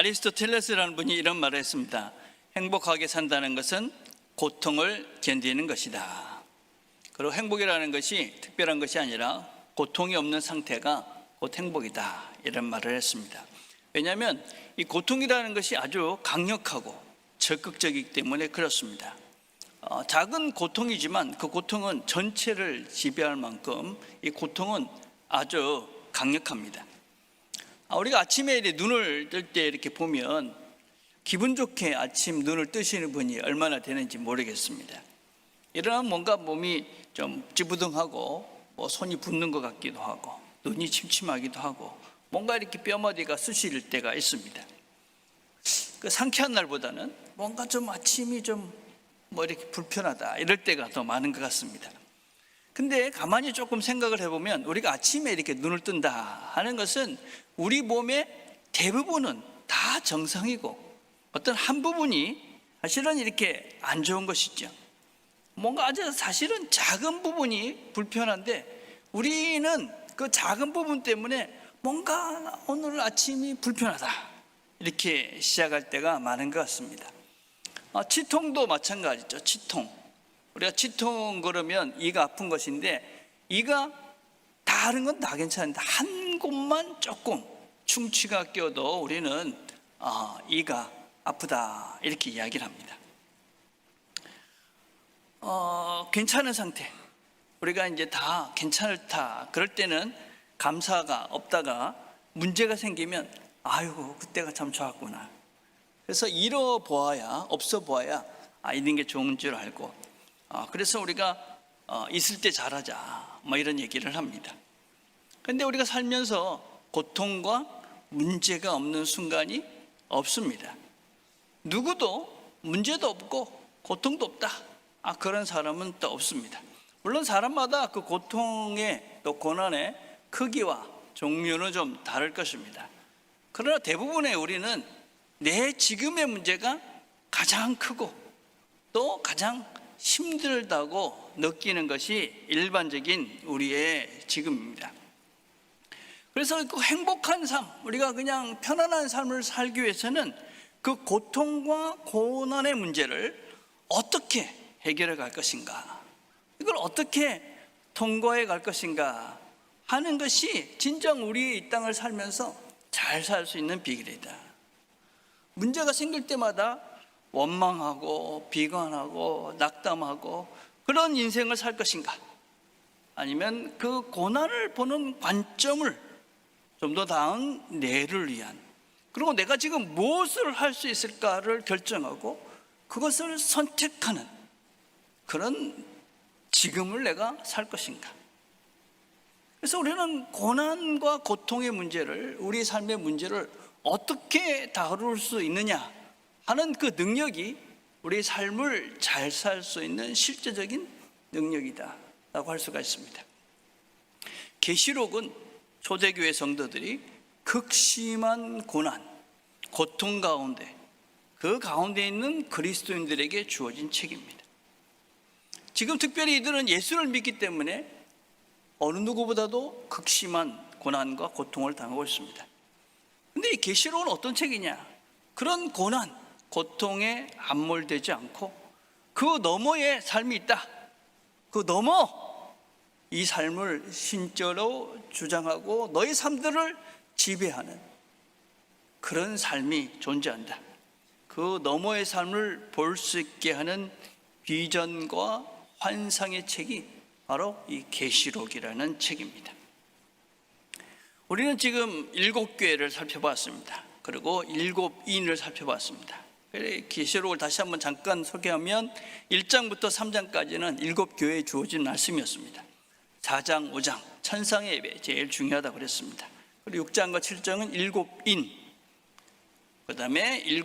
아리스토텔레스라는 분이 이런 말을 했습니다. 행복하게 산다는 것은 고통을 견디는 것이다. 그리고 행복이라는 것이 특별한 것이 아니라 고통이 없는 상태가 곧 행복이다, 이런 말을 했습니다. 왜냐하면 이 고통이라는 것이 아주 강력하고 적극적이기 때문에 그렇습니다. 작은 고통이지만 그 고통은 전체를 지배할 만큼 이 고통은 아주 강력합니다. 우리가 아침에 눈을 뜰 때 이렇게 보면 기분 좋게 아침 눈을 뜨시는 분이 얼마나 되는지 모르겠습니다. 일어나면 뭔가 몸이 좀 찌부둥하고 손이 붓는 것 같기도 하고 눈이 침침하기도 하고 뭔가 이렇게 뼈마디가 쑤실 때가 있습니다. 그 상쾌한 날보다는 뭔가 좀 아침이 좀 이렇게 불편하다, 이럴 때가 더 많은 것 같습니다. 근데 가만히 조금 생각을 해보면 우리가 아침에 이렇게 눈을 뜬다 하는 것은 우리 몸의 대부분은 다 정상이고 어떤 한 부분이 사실은 이렇게 안 좋은 것이죠. 뭔가 아주 사실은 작은 부분이 불편한데 우리는 그 작은 부분 때문에 뭔가 오늘 아침이 불편하다, 이렇게 시작할 때가 많은 것 같습니다. 치통도 마찬가지죠. 치통. 우리가 치통 그러면 이가 아픈 것인데 이가 다른 건 다 괜찮은데 한 곳만 조금 충치가 껴도 우리는 이가 아프다, 이렇게 이야기를 합니다. 괜찮은 상태, 우리가 이제 다 괜찮다 그럴 때는 감사가 없다가 문제가 생기면 아이고 그때가 참 좋았구나. 그래서 잃어보아야, 없어보아야 있는 게 좋은 줄 알고, 그래서 우리가 있을 때 잘하자, 이런 얘기를 합니다. 그런데 우리가 살면서 고통과 문제가 없는 순간이 없습니다. 누구도 문제도 없고 고통도 없다, 그런 사람은 또 없습니다. 물론 사람마다 그 고통의 또 고난의 크기와 종류는 좀 다를 것입니다. 그러나 대부분의 우리는 내 지금의 문제가 가장 크고 또 가장 힘들다고 느끼는 것이 일반적인 우리의 지금입니다. 그래서 그 행복한 삶, 우리가 그냥 편안한 삶을 살기 위해서는 그 고통과 고난의 문제를 어떻게 해결해 갈 것인가, 이걸 어떻게 통과해 갈 것인가 하는 것이 진정 우리 이 땅을 살면서 잘 살 수 있는 비결이다. 문제가 생길 때마다 원망하고 비관하고 낙담하고 그런 인생을 살 것인가, 아니면 그 고난을 보는 관점을 좀 더 나은 내를 위한, 그리고 내가 지금 무엇을 할 수 있을까를 결정하고 그것을 선택하는 그런 지금을 내가 살 것인가. 그래서 우리는 고난과 고통의 문제를, 우리 삶의 문제를 어떻게 다룰 수 있느냐 하는 그 능력이 우리 삶을 잘 살 수 있는 실제적인 능력이다 라고 할 수가 있습니다. 계시록은 초대교회 성도들이 극심한 고난, 고통 가운데, 그 가운데 있는 그리스도인들에게 주어진 책입니다. 지금 특별히 이들은 예수를 믿기 때문에 어느 누구보다도 극심한 고난과 고통을 당하고 있습니다. 그런데 이 계시록은 어떤 책이냐? 그런 고난, 고통에 함몰되지 않고 그 너머의 삶이 있다, 그 너머 이 삶을 신조로 주장하고 너의 삶들을 지배하는 그런 삶이 존재한다, 그 너머의 삶을 볼 수 있게 하는 비전과 환상의 책이 바로 이 계시록이라는 책입니다. 우리는 지금 7교회를 살펴봤습니다. 그리고 7인을 살펴봤습니다. 계시록을 다시 한번 잠깐 소개하면 1장부터 3장까지는 7교회에 주어진 말씀이었습니다. 4장, 5장 천상의 예배 제일 중요하다고 그랬습니다. 그리고 6장과 7장은 7인, 그 다음에 7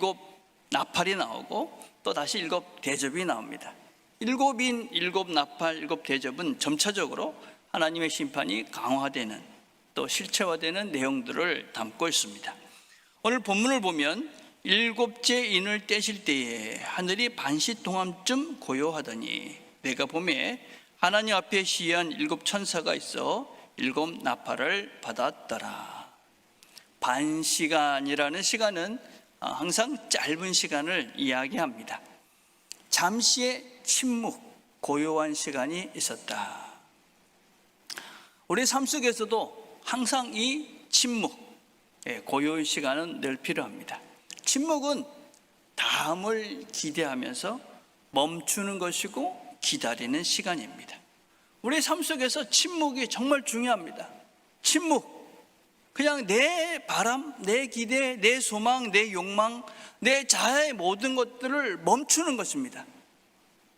나팔이 나오고 또 다시 7 대접이 나옵니다. 7인, 7 나팔, 7 대접은 점차적으로 하나님의 심판이 강화되는, 또 실체화되는 내용들을 담고 있습니다. 오늘 본문을 보면 7째 인을 떼실 때에 하늘이 반시동함쯤 고요하더니 내가 보매 하나님 앞에 시위한 7 천사가 있어 7 나팔을 받았더라. 반시간이라는 시간은 항상 짧은 시간을 이야기합니다. 잠시의 침묵, 고요한 시간이 있었다. 우리 삶 속에서도 항상 이 침묵, 고요의 시간은 늘 필요합니다. 침묵은 다음을 기대하면서 멈추는 것이고 기다리는 시간입니다. 우리 삶 속에서 침묵이 정말 중요합니다. 침묵, 그냥 내 바람, 내 기대, 내 소망, 내 욕망, 내 자아의 모든 것들을 멈추는 것입니다.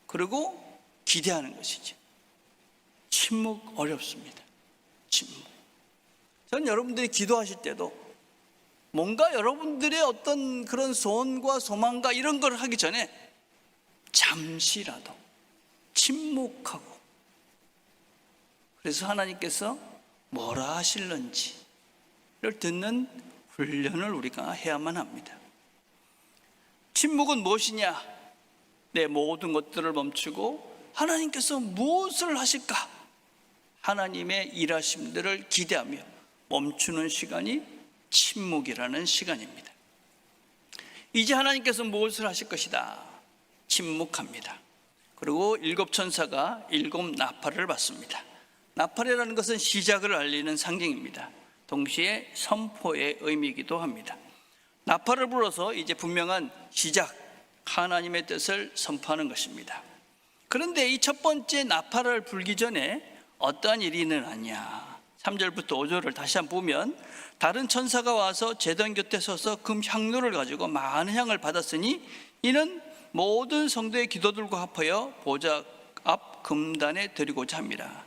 그리고 기대하는 것이죠. 침묵 어렵습니다. 침묵. 전 여러분들이 기도하실 때도 뭔가 여러분들의 어떤 그런 소원과 소망과 이런 걸 하기 전에 잠시라도 침묵하고, 그래서 하나님께서 뭐라 하실는지를 듣는 훈련을 우리가 해야만 합니다. 침묵은 무엇이냐? 내 모든 것들을 멈추고 하나님께서 무엇을 하실까? 하나님의 일하심들을 기대하며 멈추는 시간이 침묵이라는 시간입니다. 이제 하나님께서 무엇을 하실 것이다. 침묵합니다. 그리고 7천사가 7 나팔을 받습니다. 나팔이라는 것은 시작을 알리는 상징입니다. 동시에 선포의 의미이기도 합니다. 나팔을 불어서 이제 분명한 시작, 하나님의 뜻을 선포하는 것입니다. 그런데 이 첫 번째 나팔을 불기 전에 어떠한 일이 일어났냐? 3절부터 5절을 다시 한번 보면, 다른 천사가 와서 제단 곁에 서서 금 향로를 가지고 많은 향을 받았으니 이는 모든 성도의 기도들과 합하여 보좌 앞 금단에 드리고자 합니다.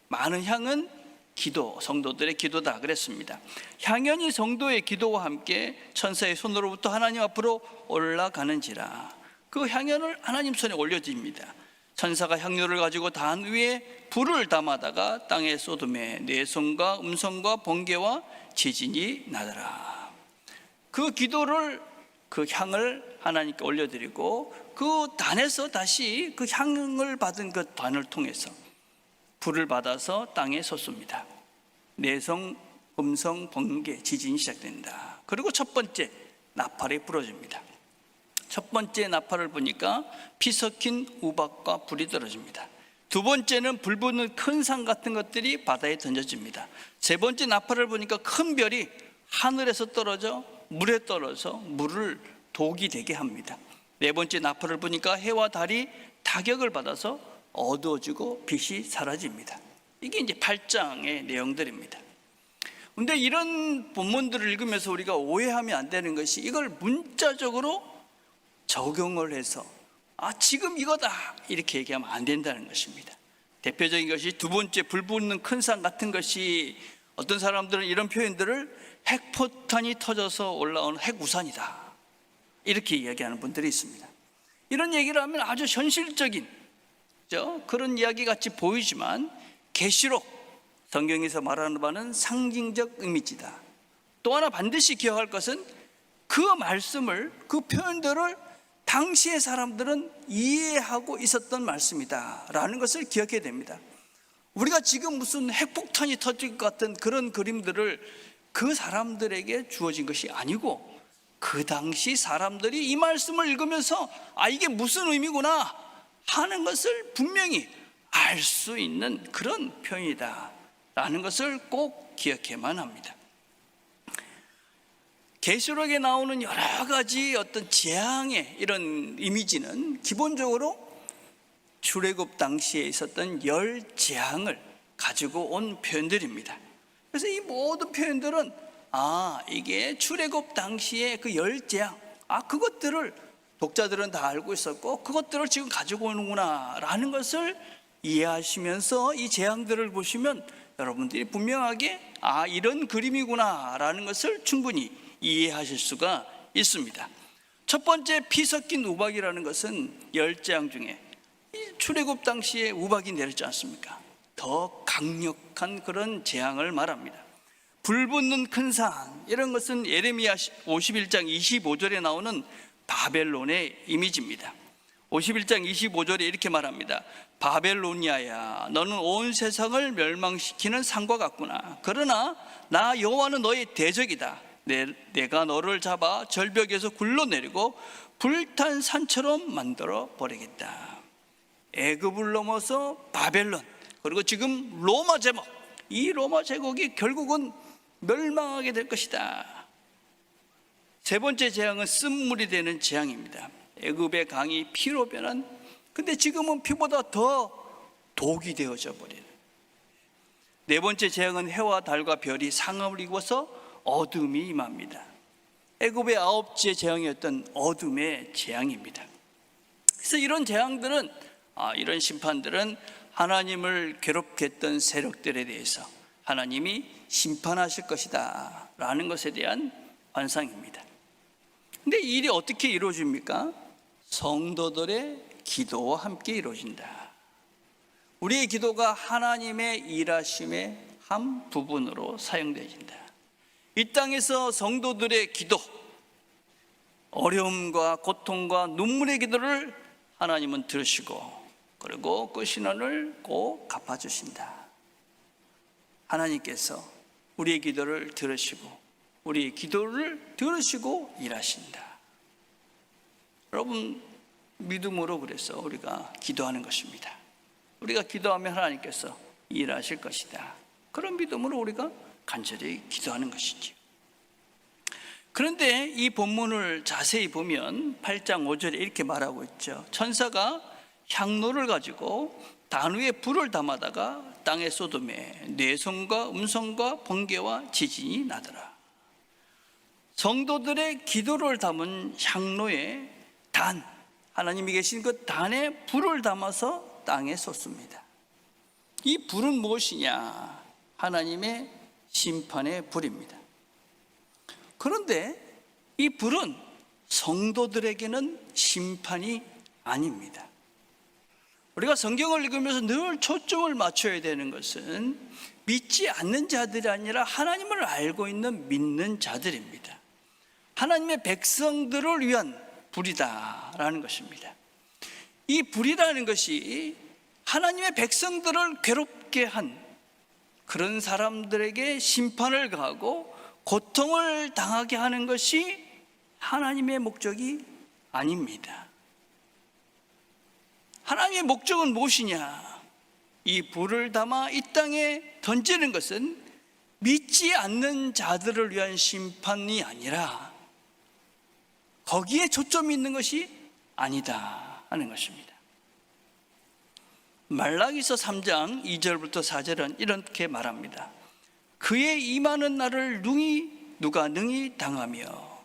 많은 향은 기도, 성도들의 기도다 그랬습니다. 향연이 성도의 기도와 함께 천사의 손으로부터 하나님 앞으로 올라가는지라. 그 향연을 하나님 손에 올려집니다. 천사가 향료를 가지고 단 위에 불을 담아다가 땅에 쏟음에 뇌성과 음성과 번개와 지진이 나더라. 그 기도를, 그 향을 하나님께 올려드리고 그 단에서 다시 그 향을 받은 그 단을 통해서 불을 받아서 땅에 솟습니다. 내성, 음성, 번개, 지진이 시작된다. 그리고 첫 번째 나팔이 부러집니다. 첫 번째 나팔을 보니까 피 섞인 우박과 불이 떨어집니다. 두 번째는 불 붙는 큰 산 같은 것들이 바다에 던져집니다. 세 번째 나팔을 보니까 큰 별이 하늘에서 떨어져 물에 떨어져 물을 독이 되게 합니다. 네 번째 나팔을 보니까 해와 달이 타격을 받아서 어두워지고 빛이 사라집니다. 이게 이제 8장의 내용들입니다. 그런데 이런 본문들을 읽으면서 우리가 오해하면 안 되는 것이, 이걸 문자적으로 적용을 해서 지금 이거다 이렇게 얘기하면 안 된다는 것입니다. 대표적인 것이 두 번째 불 붙는 큰 산 같은 것이, 어떤 사람들은 이런 표현들을 핵포탄이 터져서 올라오는 핵우산이다 이렇게 이야기하는 분들이 있습니다. 이런 얘기를 하면 아주 현실적인 그런 이야기 같이 보이지만, 계시록 성경에서 말하는 바는 상징적 이미지다. 또 하나 반드시 기억할 것은 그 말씀을, 그 표현들을 당시의 사람들은 이해하고 있었던 말씀이다 라는 것을 기억해야 됩니다. 우리가 지금 무슨 핵폭탄이 터질 것 같은 그런 그림들을 그 사람들에게 주어진 것이 아니고, 그 당시 사람들이 이 말씀을 읽으면서 이게 무슨 의미구나 하는 것을 분명히 알 수 있는 그런 표현이다 라는 것을 꼭 기억해야만 합니다. 계시록에 나오는 여러 가지 어떤 재앙의 이런 이미지는 기본적으로 출애굽 당시에 있었던 열 재앙을 가지고 온 표현들입니다. 그래서 이 모든 표현들은 이게 출애굽 당시에 그 열 재앙, 그것들을 독자들은 다 알고 있었고 그것들을 지금 가지고 오는구나 라는 것을 이해하시면서 이 재앙들을 보시면 여러분들이 분명하게 이런 그림이구나 라는 것을 충분히 이해하실 수가 있습니다. 첫 번째 피 섞인 우박이라는 것은 열 재앙 중에 출애굽 당시에 우박이 내렸지 않습니까? 더 강력한 그런 재앙을 말합니다. 불 붙는 큰 산, 이런 것은 예레미야 51장 25절에 나오는 바벨론의 이미지입니다. 51장 25절에 이렇게 말합니다. 바벨로니아야, 너는 온 세상을 멸망시키는 산과 같구나. 그러나 나 여호와는 너의 대적이다. 내가 너를 잡아 절벽에서 굴러내리고 불탄 산처럼 만들어 버리겠다. 애굽을 넘어서 바벨론, 그리고 지금 로마 제국, 이 로마 제국이 결국은 멸망하게 될 것이다. 세 번째 재앙은 쓴물이 되는 재앙입니다. 애굽의 강이 피로 변한, 근데 지금은 피보다 더 독이 되어져 버리는. 네 번째 재앙은 해와 달과 별이 상함을 입어서 어둠이 임합니다. 애굽의 9째 재앙이었던 어둠의 재앙입니다. 그래서 이런 재앙들은, 이런 심판들은 하나님을 괴롭게 했던 세력들에 대해서 하나님이 심판하실 것이다 라는 것에 대한 환상입니다. 근데 이 일이 어떻게 이루어집니까? 성도들의 기도와 함께 이루어진다. 우리의 기도가 하나님의 일하심의 한 부분으로 사용되어진다. 이 땅에서 성도들의 기도, 어려움과 고통과 눈물의 기도를 하나님은 들으시고, 그리고 그 신원을 꼭 갚아주신다. 하나님께서 우리의 기도를 들으시고, 우리의 기도를 들으시고 일하신다. 여러분, 믿음으로 그래서 우리가 기도하는 것입니다. 우리가 기도하면 하나님께서 일하실 것이다. 그런 믿음으로 우리가 간절히 기도하는 것이죠. 그런데 이 본문을 자세히 보면 8장 5절에 이렇게 말하고 있죠. 천사가 향로를 가지고 단 위에 불을 담아다가 땅에 쏟음에 뇌성과 음성과 번개와 지진이 나더라. 성도들의 기도를 담은 향로에 단, 하나님이 계신 그 단에 불을 담아서 땅에 쏟습니다. 이 불은 무엇이냐? 하나님의 심판의 불입니다. 그런데 이 불은 성도들에게는 심판이 아닙니다. 우리가 성경을 읽으면서 늘 초점을 맞춰야 되는 것은 믿지 않는 자들이 아니라 하나님을 알고 있는 믿는 자들입니다. 하나님의 백성들을 위한 불이다라는 것입니다. 이 불이라는 것이 하나님의 백성들을 괴롭게 한 그런 사람들에게 심판을 가하고 고통을 당하게 하는 것이 하나님의 목적이 아닙니다. 하나님의 목적은 무엇이냐? 이 불을 담아 이 땅에 던지는 것은 믿지 않는 자들을 위한 심판이 아니라 거기에 초점이 있는 것이 아니다 하는 것입니다. 말라기서 3장 2절부터 4절은 이렇게 말합니다. 그의 임하는 날을 누가 능히 당하며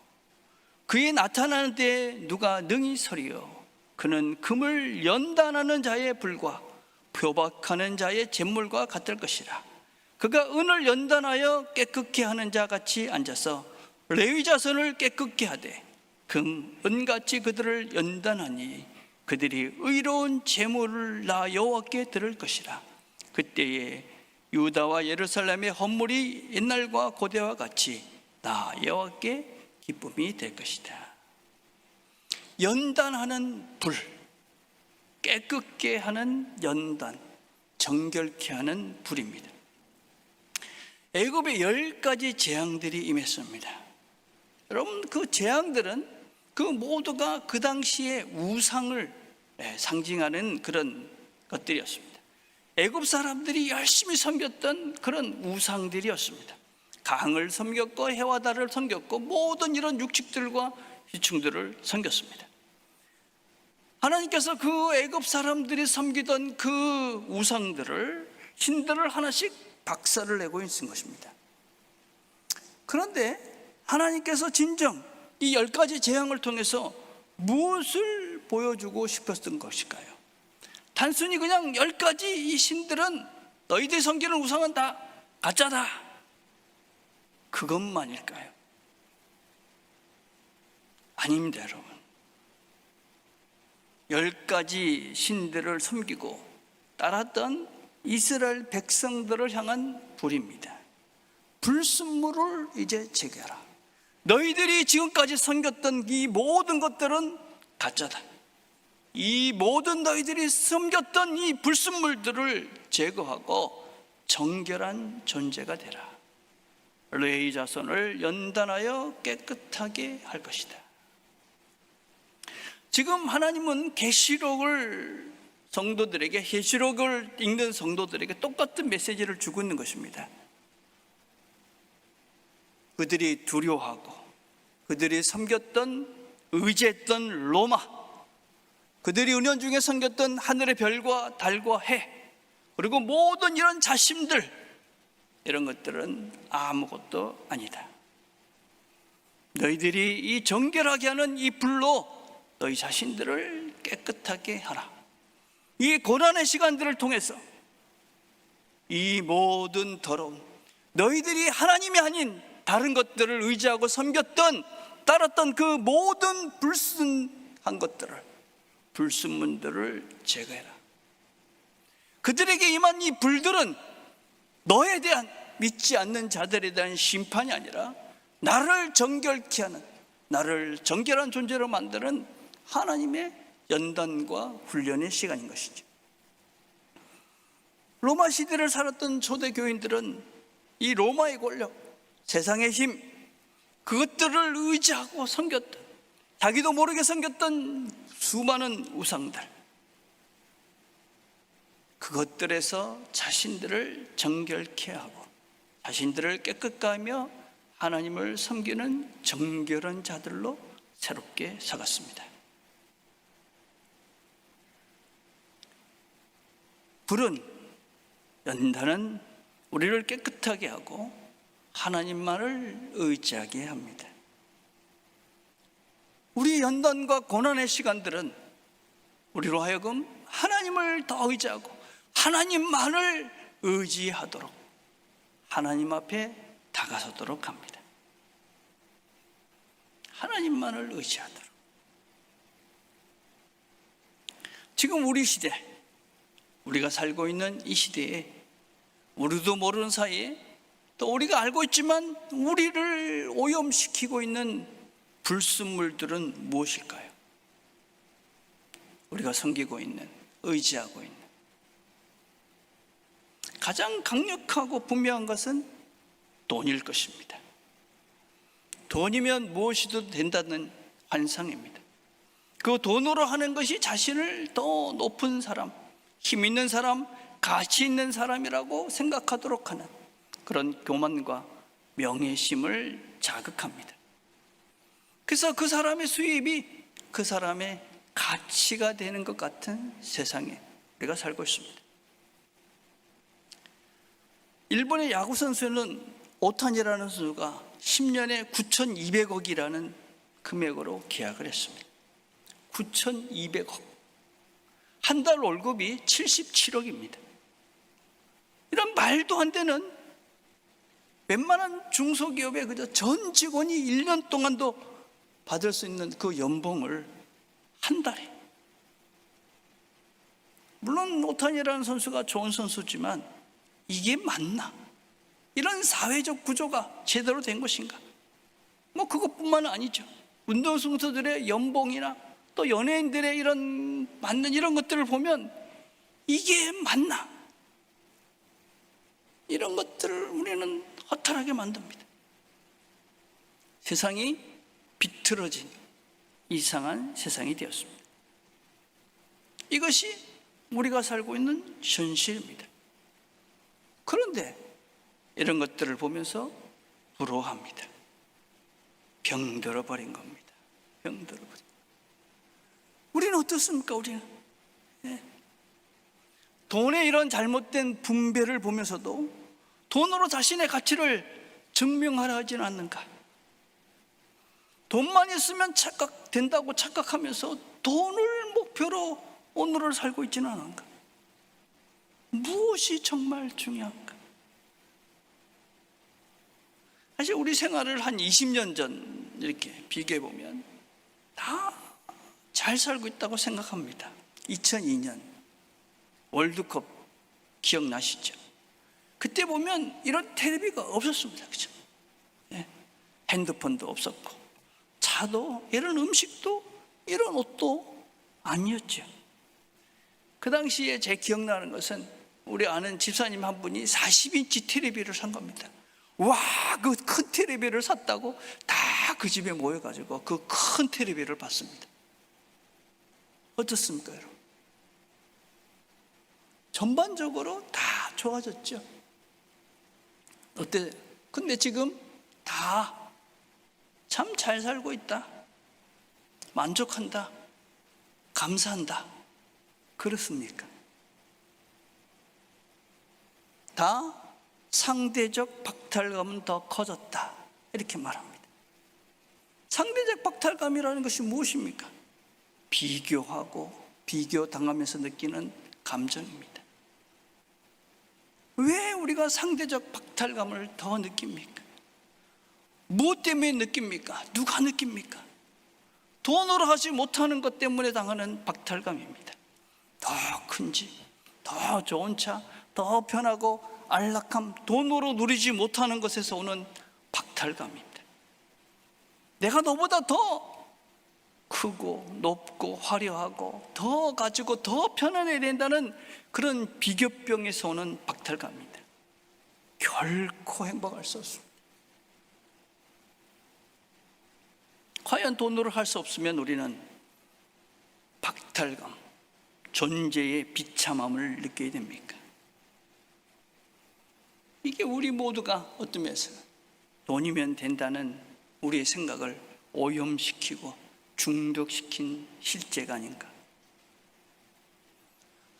그의 나타나는 때에 누가 능히 서리요. 그는 금을 연단하는 자의 불과 표박하는 자의 잿물과 같을 것이라. 그가 은을 연단하여 깨끗게 하는 자 같이 앉아서 레위 자손을 깨끗게 하되 은같이 그들을 연단하니 그들이 의로운 제물을 나 여호와께 드릴 것이라. 그때에 유다와 예루살렘의 헌물이 옛날과 고대와 같이 나 여호와께 기쁨이 될 것이다. 연단하는 불, 깨끗게 하는 연단, 정결케 하는 불입니다. 애굽의 10가지 재앙들이 임했습니다. 여러분, 그 재앙들은 그 모두가 그 당시에 우상을 상징하는 그런 것들이었습니다. 애굽 사람들이 열심히 섬겼던 그런 우상들이었습니다. 강을 섬겼고 해와 달을 섬겼고 모든 이런 육축들과 희충들을 섬겼습니다. 하나님께서 그 애굽 사람들이 섬기던 그 우상들을, 신들을 하나씩 박살을 내고 있는 것입니다. 그런데 하나님께서 진정 이 10가지 재앙을 통해서 무엇을 보여주고 싶었던 것일까요? 단순히 그냥 10가지 이 신들은, 너희들이 섬기는 우상은 다 가짜다, 그것만일까요? 아닙니다, 여러분. 10가지 신들을 섬기고 따랐던 이스라엘 백성들을 향한 불입니다. 불순물을 이제 제거하라. 너희들이 지금까지 섬겼던 이 모든 것들은 가짜다. 이 모든 너희들이 섬겼던 이 불순물들을 제거하고 정결한 존재가 되라. 레위 자손을 연단하여 깨끗하게 할 것이다. 지금 하나님은 계시록을 성도들에게, 계시록을 읽는 성도들에게 똑같은 메시지를 주고 있는 것입니다. 그들이 두려워하고 그들이 섬겼던, 의지했던 로마, 그들이 은연중에 섬겼던 하늘의 별과 달과 해, 그리고 모든 이런 자신들, 이런 것들은 아무것도 아니다. 너희들이 이 정결하게 하는 이 불로 너희 자신들을 깨끗하게 하라. 이 고난의 시간들을 통해서 이 모든 더러운, 너희들이 하나님이 아닌 다른 것들을 의지하고 섬겼던, 따랐던 그 모든 불순한 것들을, 불순물들을 제거해라. 그들에게 임한 이 불들은 너에 대한, 믿지 않는 자들에 대한 심판이 아니라 나를 정결케 하는, 나를 정결한 존재로 만드는 하나님의 연단과 훈련의 시간인 것이죠. 로마 시대를 살았던 초대 교인들은 이 로마의 권력, 세상의 힘, 그것들을 의지하고 섬겼던, 자기도 모르게 섬겼던 수많은 우상들, 그것들에서 자신들을 정결케 하고 자신들을 깨끗게 하며 하나님을 섬기는 정결한 자들로 새롭게 살았습니다. 불은, 연단은 우리를 깨끗하게 하고 하나님만을 의지하게 합니다. 우리 연단과 고난의 시간들은 우리로 하여금 하나님을 더 의지하고 하나님만을 의지하도록, 하나님 앞에 다가서도록 합니다. 하나님만을 의지하도록. 지금 우리 시대, 우리가 살고 있는 이 시대에 우리도 모르는 사이에, 또 우리가 알고 있지만 우리를 오염시키고 있는 불순물들은 무엇일까요? 우리가 섬기고 있는, 의지하고 있는 가장 강력하고 분명한 것은 돈일 것입니다. 돈이면 무엇이도 된다는 환상입니다. 그 돈으로 하는 것이 자신을 더 높은 사람, 힘 있는 사람, 가치 있는 사람이라고 생각하도록 하는 그런 교만과 명예심을 자극합니다. 그래서 그 사람의 수입이 그 사람의 가치가 되는 것 같은 세상에 우리가 살고 있습니다. 일본의 야구 선수는 오타니라는 선수가 10년에 9,200억이라는 금액으로 계약을 했습니다. 9,200억. 한 달 월급이 77억입니다. 이런 말도 안 되는, 웬만한 중소기업의 그저 전 직원이 1년 동안도 받을 수 있는 그 연봉을 한 달에. 물론 오타니라는 선수가 좋은 선수지만 이게 맞나? 이런 사회적 구조가 제대로 된 것인가? 뭐 그것뿐만 아니죠. 운동선수들의 연봉이나 또 연예인들의 이런 맞는 이런 것들을 보면 이게 맞나? 이런 것들을 우리는 허탈하게 만듭니다. 세상이 비틀어진 이상한 세상이 되었습니다. 이것이 우리가 살고 있는 현실입니다. 그런데 이런 것들을 보면서 부러워합니다. 병들어 버린 겁니다. 병들어 버린. 우리는 어떻습니까? 우리는 돈의 이런 잘못된 분배를 보면서도 돈으로 자신의 가치를 증명하려 하지는 않는가? 돈만 있으면 된다고 착각하면서 돈을 목표로 오늘을 살고 있지는 않은가? 무엇이 정말 중요한가? 사실 우리 생활을 한 20년 전 이렇게 비교해 보면 다 잘 살고 있다고 생각합니다. 2002년 월드컵 기억나시죠? 그때 보면 이런 텔레비가 없었습니다. 그죠? 핸드폰도 없었고 차도, 이런 음식도, 이런 옷도 아니었죠. 그 당시에 제 기억나는 것은 우리 아는 집사님 한 분이 40인치 텔레비를 산 겁니다. 와, 그 큰 텔레비를 샀다고 다 그 집에 모여가지고 그 큰 텔레비를 봤습니다. 어떻습니까, 여러분? 전반적으로 다 좋아졌죠. 어때? 근데 지금 다 참 잘 살고 있다, 만족한다, 감사한다, 그렇습니까? 다 상대적 박탈감은 더 커졌다, 이렇게 말합니다. 상대적 박탈감이라는 것이 무엇입니까? 비교하고 비교당하면서 느끼는 감정입니다. 왜 우리가 상대적 박탈감을 더 느낍니까? 무엇 때문에 느낍니까? 누가 느낍니까? 돈으로 하지 못하는 것 때문에 당하는 박탈감입니다. 더 큰 집, 더 좋은 차, 더 편하고 안락함, 돈으로 누리지 못하는 것에서 오는 박탈감입니다. 내가 너보다 더 크고 높고 화려하고 더 가지고 더 편안해야 된다는 그런 비교병에서 오는 박탈감입니다. 결코 행복할 수 없습니다. 과연 돈으로 할 수 없으면 우리는 박탈감, 존재의 비참함을 느껴야 됩니까? 이게 우리 모두가 어떤 면에서 돈이면 된다는 우리의 생각을 오염시키고 중독시킨 실제가 아닌가.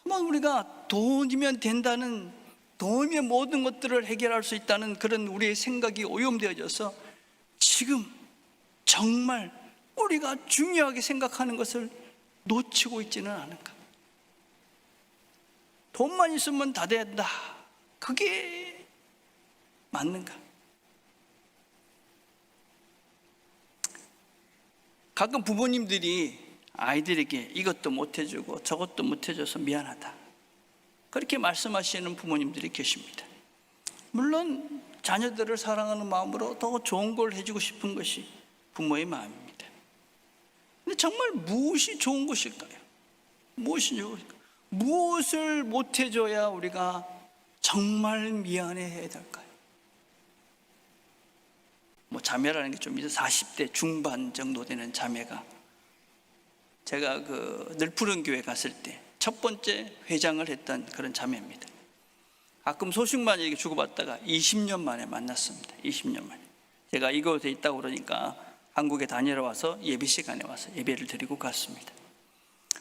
한번 우리가 돈이면 된다는, 돈이면 모든 것들을 해결할 수 있다는 그런 우리의 생각이 오염되어져서 지금 정말 우리가 중요하게 생각하는 것을 놓치고 있지는 않은가. 돈만 있으면 다 된다, 그게 맞는가? 가끔 부모님들이 아이들에게 이것도 못 해주고 저것도 못 해줘서 미안하다, 그렇게 말씀하시는 부모님들이 계십니다. 물론 자녀들을 사랑하는 마음으로 더 좋은 걸 해주고 싶은 것이 부모의 마음입니다. 근데 정말 무엇이 좋은 것일까요? 무엇이 좋은 것일까요? 무엇을 못 해줘야 우리가 정말 미안해해야 될까요? 자매라는 게 좀 이제 40대 중반 정도 되는 자매가, 제가 그 늘푸른 교회 갔을 때 첫 번째 회장을 했던 그런 자매입니다. 가끔 소식만 이렇게 주고받다가 20년 만에 만났습니다. 20년 만에. 제가 이곳에 있다고 그러니까 한국에 다니러 와서 예배 시간에 와서 예배를 드리고 갔습니다.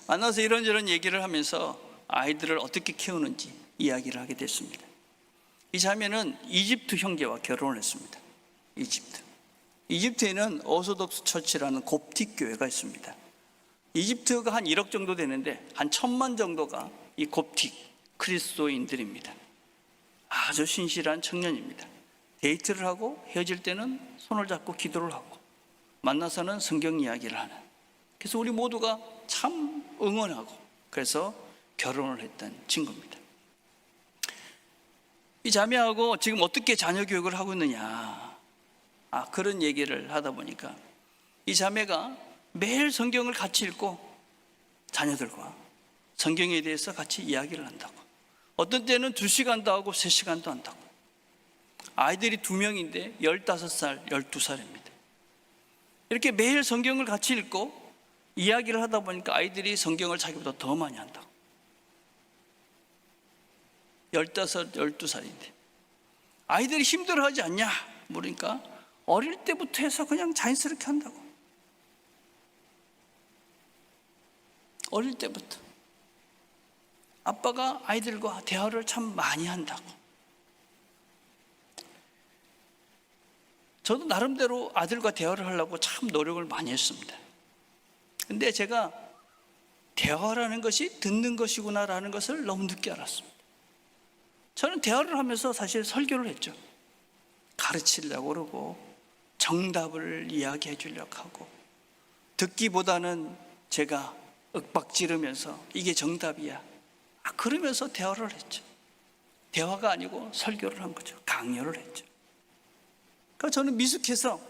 만나서 이런저런 얘기를 하면서 아이들을 어떻게 키우는지 이야기를 하게 됐습니다. 이 자매는 이집트 형제와 결혼을 했습니다. 이집트에는 오소독스 처치라는 곱틱 교회가 있습니다. 이집트가 한 1억 정도 되는데 한 1,000만 정도가 이 곱틱 그리스도인들입니다. 아주 신실한 청년입니다. 데이트를 하고 헤어질 때는 손을 잡고 기도를 하고 만나서는 성경 이야기를 하는, 그래서 우리 모두가 참 응원하고 그래서 결혼을 했던 친구입니다. 이 자매하고 지금 어떻게 자녀 교육을 하고 있느냐, 그런 얘기를 하다 보니까 이 자매가 매일 성경을 같이 읽고 자녀들과 성경에 대해서 같이 이야기를 한다고. 어떤 때는 2시간도 하고 3시간도 한다고. 아이들이 2명인데 15살, 12살입니다. 이렇게 매일 성경을 같이 읽고 이야기를 하다 보니까 아이들이 성경을 자기보다 더 많이 한다고. 15, 12살인데 아이들이 힘들어하지 않냐 물으니까 어릴 때부터 해서 그냥 자연스럽게 한다고. 어릴 때부터 아빠가 아이들과 대화를 참 많이 한다고. 저도 나름대로 아들과 대화를 하려고 참 노력을 많이 했습니다. 근데 제가 대화라는 것이 듣는 것이구나라는 것을 너무 늦게 알았습니다. 저는 대화를 하면서 사실 설교를 했죠. 가르치려고 그러고 정답을 이야기해 주려고 하고, 듣기보다는 제가 윽박지르면서 이게 정답이야, 그러면서 대화를 했죠. 대화가 아니고 설교를 한 거죠. 강요를 했죠. 그러니까 저는 미숙해서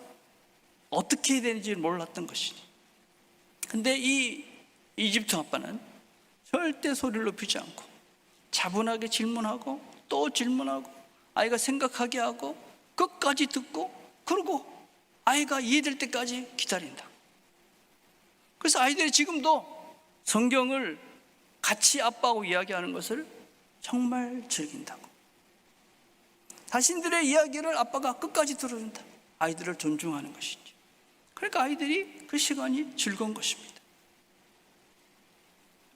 어떻게 해야 되는지 몰랐던 것이니. 근데 이 이집트 아빠는 절대 소리를 높이지 않고 차분하게 질문하고 또 질문하고 아이가 생각하게 하고 끝까지 듣고 그러고 아이가 이해될 때까지 기다린다. 그래서 아이들이 지금도 성경을 같이 아빠하고 이야기하는 것을 정말 즐긴다고. 자신들의 이야기를 아빠가 끝까지 들어준다. 아이들을 존중하는 것이죠. 그러니까 아이들이 그 시간이 즐거운 것입니다.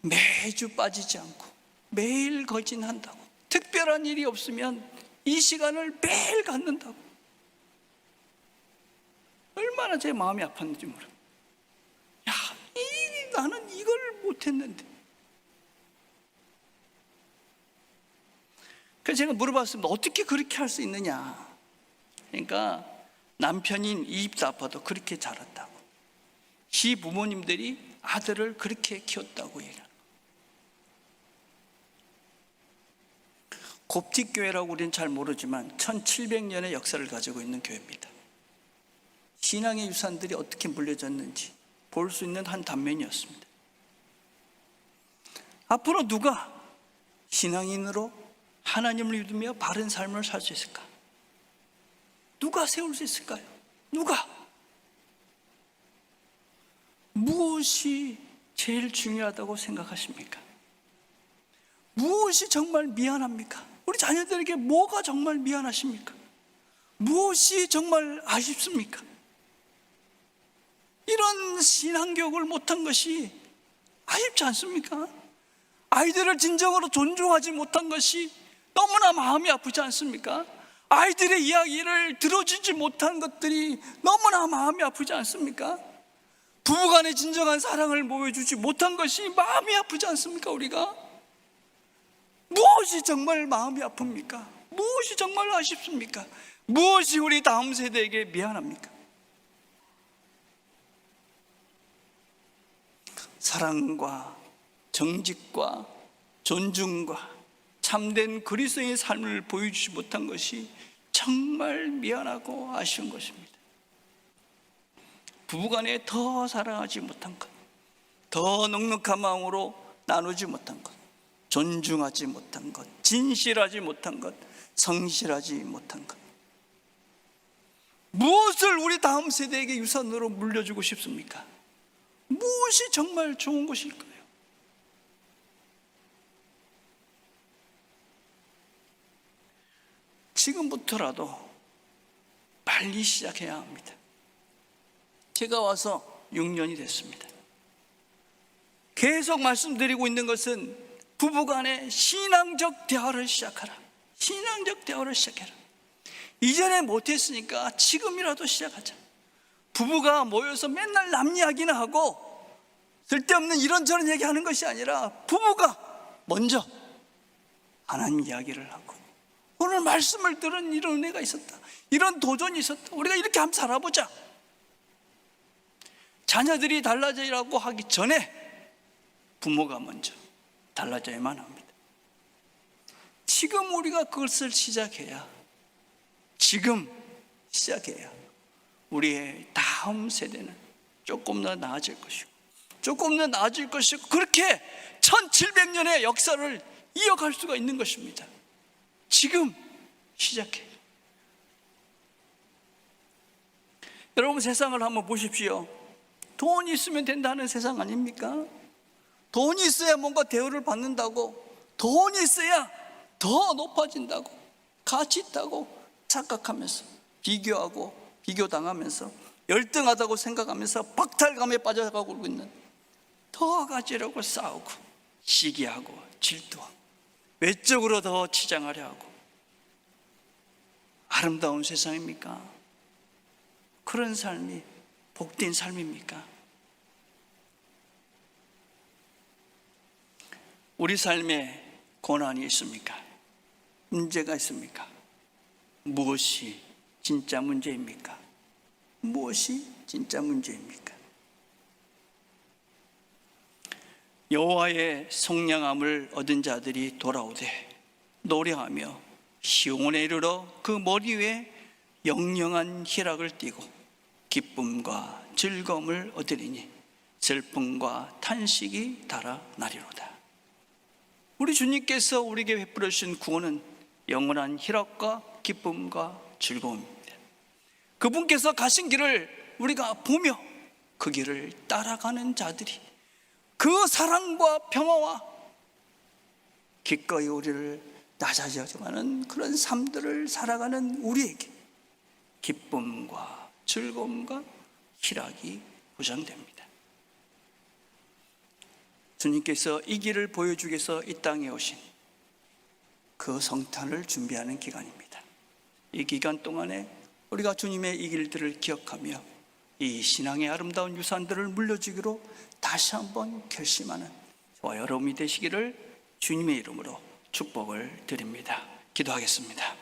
매주 빠지지 않고 매일 거진한다고. 특별한 일이 없으면 이 시간을 매일 갖는다고. 얼마나 제 마음이 아팠는지 모르겠어요. 야, 나는 이걸 못했는데. 그래서 제가 물어봤습니다. 어떻게 그렇게 할 수 있느냐. 그러니까 남편인 이집트 아빠도 그렇게 자랐다고. 시부모님들이 아들을 그렇게 키웠다고 얘기합니다. 곱틱교회라고 우리는 잘 모르지만 1700년의 역사를 가지고 있는 교회입니다. 신앙의 유산들이 어떻게 물려졌는지 볼 수 있는 한 단면이었습니다. 앞으로 누가 신앙인으로 하나님을 믿으며 바른 삶을 살 수 있을까? 누가 세울 수 있을까요? 누가? 무엇이 제일 중요하다고 생각하십니까? 무엇이 정말 미안합니까? 우리 자녀들에게 뭐가 정말 미안하십니까? 무엇이 정말 아쉽습니까? 이런 신앙교육을 못한 것이 아쉽지 않습니까? 아이들을 진정으로 존중하지 못한 것이 너무나 마음이 아프지 않습니까? 아이들의 이야기를 들어주지 못한 것들이 너무나 마음이 아프지 않습니까? 부부간의 진정한 사랑을 보여주지 못한 것이 마음이 아프지 않습니까? 우리가 무엇이 정말 마음이 아픕니까? 무엇이 정말 아쉽습니까? 무엇이 우리 다음 세대에게 미안합니까? 사랑과 정직과 존중과 참된 그리스도의 삶을 보여주지 못한 것이 정말 미안하고 아쉬운 것입니다. 부부간에 더 사랑하지 못한 것, 더 넉넉한 마음으로 나누지 못한 것, 존중하지 못한 것, 진실하지 못한 것, 성실하지 못한 것. 무엇을 우리 다음 세대에게 유산으로 물려주고 싶습니까? 무엇이 정말 좋은 것일까요? 지금부터라도 빨리 시작해야 합니다. 제가 와서 6년이 됐습니다. 계속 말씀드리고 있는 것은 부부간의 신앙적 대화를 시작하라. 신앙적 대화를 시작해라. 이전에 못했으니까 지금이라도 시작하자. 부부가 모여서 맨날 남 이야기나 하고 쓸데없는 이런저런 얘기하는 것이 아니라 부부가 먼저 하나님 이야기를 하고, 오늘 말씀을 들은 이런 은혜가 있었다, 이런 도전이 있었다, 우리가 이렇게 한번 살아보자. 자녀들이 달라지라고 하기 전에 부모가 먼저 달라져야만 합니다. 지금 우리가 그것을 시작해야, 지금 시작해야 우리의 다음 세대는 조금 더 나아질 것이고, 조금 더 나아질 것이고, 그렇게 1700년의 역사를 이어갈 수가 있는 것입니다. 지금 시작해. 여러분, 세상을 한번 보십시오. 돈이 있으면 된다는 세상 아닙니까? 돈이 있어야 뭔가 대우를 받는다고, 돈이 있어야 더 높아진다고, 가치 있다고 착각하면서 비교하고 비교당하면서 열등하다고 생각하면서 박탈감에 빠져가고 있는, 더 가지려고 싸우고 시기하고 질투하고 외적으로 더 치장하려 하고, 아름다운 세상입니까? 그런 삶이 복된 삶입니까? 우리 삶에 고난이 있습니까? 문제가 있습니까? 무엇이 진짜 문제입니까? 무엇이 진짜 문제입니까? 여호와의 성량함을 얻은 자들이 돌아오되 노래하며 시온에 이르러 그 머리 위에 영영한 희락을 띠고 기쁨과 즐거움을 얻으리니 슬픔과 탄식이 달아나리로다. 우리 주님께서 우리에게 베풀어 주신 구원은 영원한 희락과 기쁨과 즐거움입니다. 그분께서 가신 길을 우리가 보며 그 길을 따라가는 자들이 그 사랑과 평화와 기꺼이 우리를 낮아져가는 그런 삶들을 살아가는 우리에게 기쁨과 즐거움과 희락이 보장됩니다. 주님께서 이 길을 보여주기 위해서 이 땅에 오신 그 성탄을 준비하는 기간입니다. 이 기간 동안에 우리가 주님의 이 길들을 기억하며 이 신앙의 아름다운 유산들을 물려주기로 다시 한번 결심하는 저와 여러분이 되시기를 주님의 이름으로 축복을 드립니다. 기도하겠습니다.